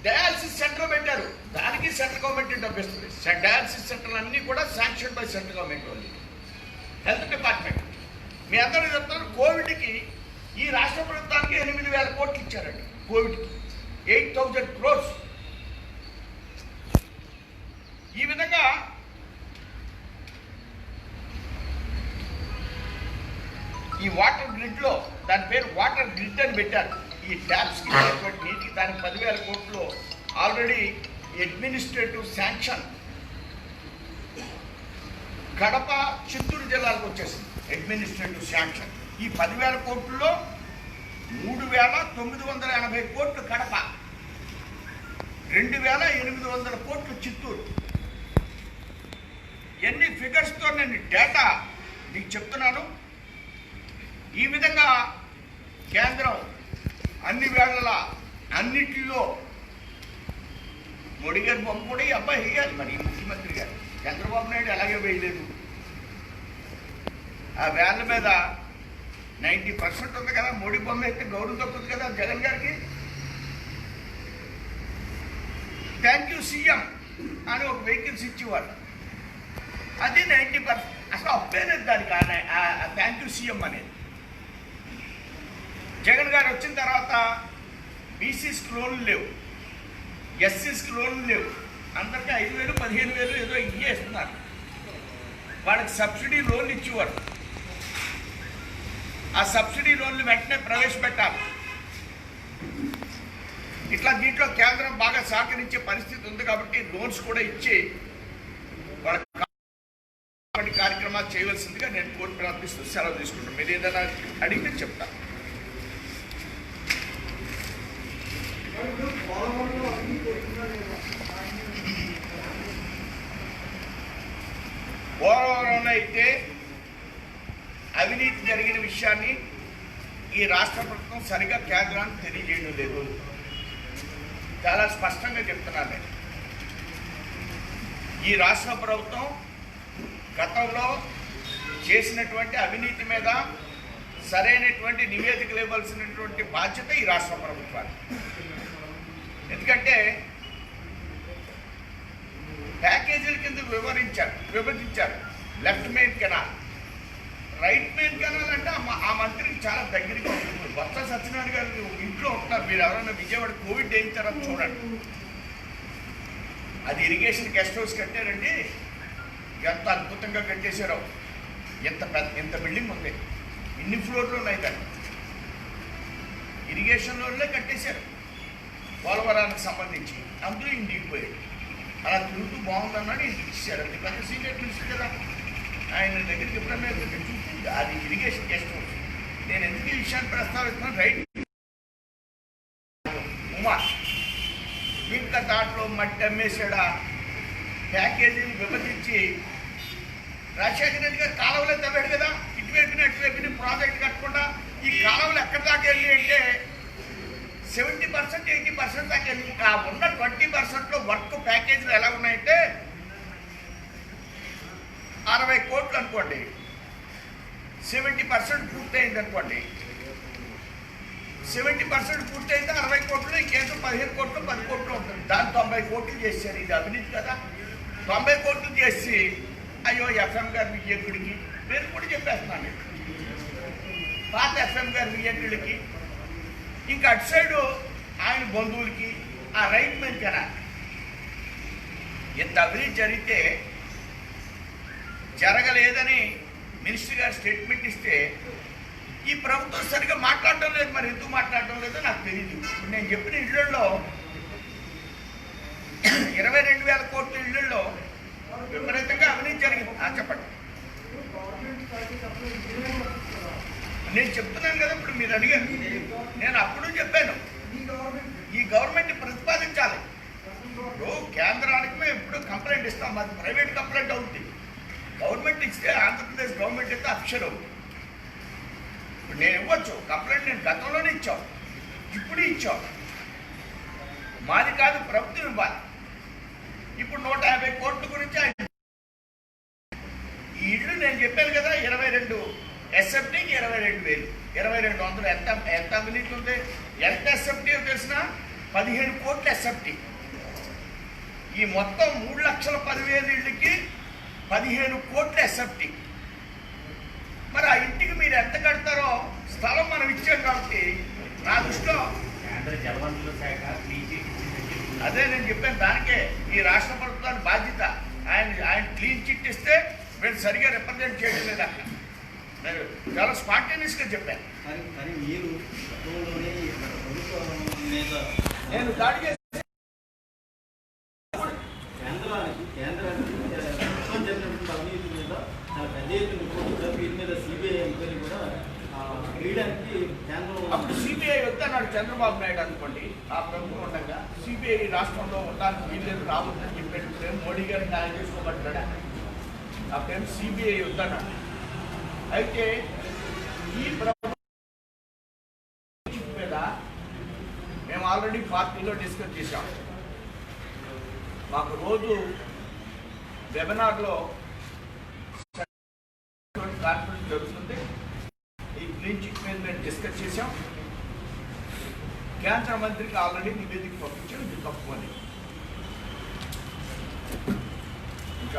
డయాలసిస్ సెంటర్ పెట్టారు, దానికి సెంట్రల్ గవర్నమెంట్ డబ్బు ఇస్తుంది. డయాలసిస్ సెంటర్లు అన్నీ కూడా శాంక్షన్ బై సెంట్రల్ గవర్నమెంట్ వాళ్ళు, హెల్త్ డిపార్ట్మెంట్. మీ అందరూ చెప్తారు కోవిడ్కి ఈ రాష్ట్ర ప్రభుత్వానికి 8,000 కోట్లు ఇచ్చారండి. కోవిడ్కి 8,000 crores. ఈ విధంగా ఈ వాటర్ గ్రిడ్లో దాని పేరు వాటర్ గ్రిడ్ అని పెట్టారు. ఈ ట్యాప్స్కి నీటికి దానికి 10,000 కోట్లు already administrative sanction Kadapa Chittoor జిల్లాలకు వచ్చేసింది. అడ్మినిస్ట్రేటివ్ శాంక్షన్ ఈ 10,000 కోట్లలో 3,980 కోట్లు కడప, 2,800 కోట్లు చిత్తూరు. ఎన్ని ఫిగర్స్తో నేను డేటా మీకు చెప్తున్నాను. ఈ విధంగా కేంద్రం అన్ని వేళల అన్నిటిలో మోడీ గారి బొమ్మ కూడా ఈ అబ్బాయి వేయాలి. మరి ముఖ్యమంత్రి గారు చంద్రబాబు నాయుడు అలాగే వేయలేదు. ఆ వేళ్ళ మీద 90% ఉంది కదా, మోడీ బొమ్మ అయితే గౌరవం తప్పుతుంది కదా జగన్ గారికి. థ్యాంక్ యూ సీఎం అని ఒక వెహికల్స్ ఇచ్చేవాడు, అది 90%. అసలు అప్పేలేదు దానికి థ్యాంక్ యూ సీఎం అనేది. జగన్ గారు వచ్చిన తర్వాత బీసీస్కి లోన్లు లేవు, ఎస్సీస్కి లోన్లు లేవు, అందరికీ 5,000 15,000 ఏదో ఇస్తున్నారు. వాళ్ళకి సబ్సిడీ లోన్లు ఇచ్చేవారు. ఆ సబ్సిడీ లోన్లు వెంటనే ప్రవేశపెట్టాలి. ఇట్లా దీంట్లో కేంద్రం బాగా సహకరించే పరిస్థితి ఉంది కాబట్టి లోన్స్ కూడా ఇచ్చి వాళ్ళ కార్యక్రమాలు చేయవలసిందిగా నేను కోరి ప్రార్థిస్తూ సెలవు తీసుకుంటాను. మీరు ఏదైనా అడిగితే చెప్తాను. పోలవరంలో అయితే అవినీతి జరిగిన విషయాన్ని ఈ రాష్ట్ర ప్రభుత్వం సరిగా కేంద్రానికి తెలియజేయడం లేదు. చాలా స్పష్టంగా చెప్తున్నాను నేను. ఈ రాష్ట్ర ప్రభుత్వం గతంలో చేసినటువంటి అవినీతి మీద సరైనటువంటి నివేదికలు ఇవ్వాల్సినటువంటి బాధ్యత ఈ రాష్ట్ర ప్రభుత్వానికి. ఎందుకంటే ప్యాకేజీల కింద విభజించారు. Left main canal, right main canal అంటే ఆ మంత్రికి చాలా దగ్గరగా ఉంటుంది. బొత్స సత్యనారాయణ గారు ఇంట్లో ఉంటున్నారు. మీరు ఎవరైనా విజయవాడ కోవిడ్ అయిన తర్వాత చూడండి, అది ఇరిగేషన్ గెస్ట్ హౌస్ కట్టారండి. ఎంత అద్భుతంగా కట్టేశారో. ఎంత బిల్డింగ్ ఉంది, ఇన్ని ఫ్లోర్లు ఉన్నాయి దాన్ని. ఇరిగేషన్ లోన్లే కట్టేశారు పోలవరానికి సంబంధించి. అందులో ఇండిపోయాడు. అలా తిరుగుతూ బాగుందన్నాడు, ఇంటికి ఇచ్చారు. అది పెద్ద సీనియర్ మినిస్టర్ కదా, ఆయన దగ్గరికి ఎప్పుడన్నా చూస్తుంది. అది ఇరిగేషన్ గెస్ట్ హౌస్. నేను ఎందుకు ఈ విషయాన్ని ప్రస్తావిస్తున్నాను, రైట్ ఉమా ఇంకా దాంట్లో మట్టి అమ్మేసాడా, ప్యాకేజీని విభజించి రాజశేఖర రెడ్డి గారు కాలువలే తవ్వాడు కదా, ఇటువైపుని ప్రాజెక్ట్ కట్టకుండా. ఈ కాలువలు ఎక్కడి దాకా వెళ్ళి అంటే 70% 80% దాకా వెళ్ళి. ఆ ఉన్న 20%లో వర్క్ ప్యాకేజీలు ఎలా ఉన్నాయంటే 60 కోట్లు అనుకోండి, 70% పూర్తయింది అనుకోండి. 70% పూర్తయితే 60 కోట్లు, ఇంకేదో 15 కోట్లు 10 కోట్లు ఉంటుంది. దాన్ని 90 కోట్లు చేశారు. ఇది అవినీతి కదా. 90 కోట్లు చేసి అయ్యో ఎఫ్ఎం గారి విజయకుడికి పేరు కూడా చెప్పేస్తున్నాను. పాత ఎఫ్ఎం గారి విజయకుడికి, ఇంకా అటు సైడు ఆయన బంధువులకి ఆ రైట్ మెయిన్ కెనాల్. ఎంత అవినీతి జరిగితే జరగలేదని మినిస్టర్ గారు స్టేట్మెంట్ ఇస్తే ఈ ప్రభుత్వం సరిగ్గా మాట్లాడటం లేదు. మరి ఎందుకు మాట్లాడటం లేదో నాకు తెలియదు. ఇప్పుడు నేను చెప్పిన ఇళ్లలో 22,000 కోట్ల ఇళ్లలో విపరీతంగా అవినీతి జరిగింది. చెప్పండి, నేను చెప్తున్నాను కదా. ఇప్పుడు మీరు అడిగారు, నేను అప్పుడు చెప్పాను ఈ గవర్నమెంట్ ప్రతిపాదించాలి. ఇప్పుడు కేంద్రానికి మేము ఎప్పుడు కంప్లైంట్ ఇస్తాం, మాది ప్రైవేట్ కంప్లైంట్ అవుతుంది. గవర్నమెంట్ ఇస్తే ఆంధ్రప్రదేశ్ గవర్నమెంట్ అయితే అఫీషియల్ అవుతుంది. ఇప్పుడు నేను ఇవ్వచ్చు కంప్లైంట్, నేను గతంలోనే ఇచ్చాం, ఇప్పుడు ఇచ్చాం. మాది కాదు, ప్రభుత్వం ఇవ్వాలి. ఇప్పుడు 150 కోట్ల గురించి ఈ ఇళ్ళు నేను నేను చెప్పాను కదా 22 ఎస్ఎఫ్టీకి 22,000 2200 ఎంత ఎంత అవినీతి ఉంది. ఎంత ఎస్ఎఫ్టీ తెలిసిన 15 కోట్ల ఎస్ఎఫ్టీ. ఈ మొత్తం 3,10,000 ఇళ్ళకి 15 కోట్ల ఎస్ఎఫ్టీ. మరి ఆ ఇంటికి మీరు ఎంత కడతారో స్థలం మనం ఇచ్చాం కాబట్టి నా దృష్టిలో అదే నేను చెప్పాను. దానికే ఈ రాష్ట్ర ప్రభుత్వానికి బాధ్యత. ఆయన క్లీన్ చిట్ ఇస్తే వీళ్ళు సరిగా రిప్రజెంట్ చేయడం లేదు. అక్కడ నేను చాలా స్పాంటేనియస్గా చెప్పాను. నేను దాడి చేసి అప్పుడు సిబిఐ వద్దన్నాడు చంద్రబాబు నాయుడు అనుకోండి. ఆ ప్రభుత్వం ఉండగా సిబిఐ రాష్ట్రంలో ఉండడానికి వీళ్ళేది రావద్దని చెప్పేటప్పుడు మోడీ గారిని ఆయన చేసుకోబడ్డాడు. అప్పుడేమో సిబిఐ వద్దన్నాడు. అయితే ఈ ప్రభుత్వం మీద మేము ఆల్రెడీ పార్టీలో డిస్కస్ చేశాం. మాకు రోజు వెబినార్లో కాన్ఫరెన్స్ జరుగుతుంది. ఈ క్లీన్ చిట్ మీద మేము డిస్కస్ చేశాం. కేంద్ర మంత్రికి ఆల్రెడీ నివేదిక పంపించాం. ఇది తప్పు అని. ఇంకా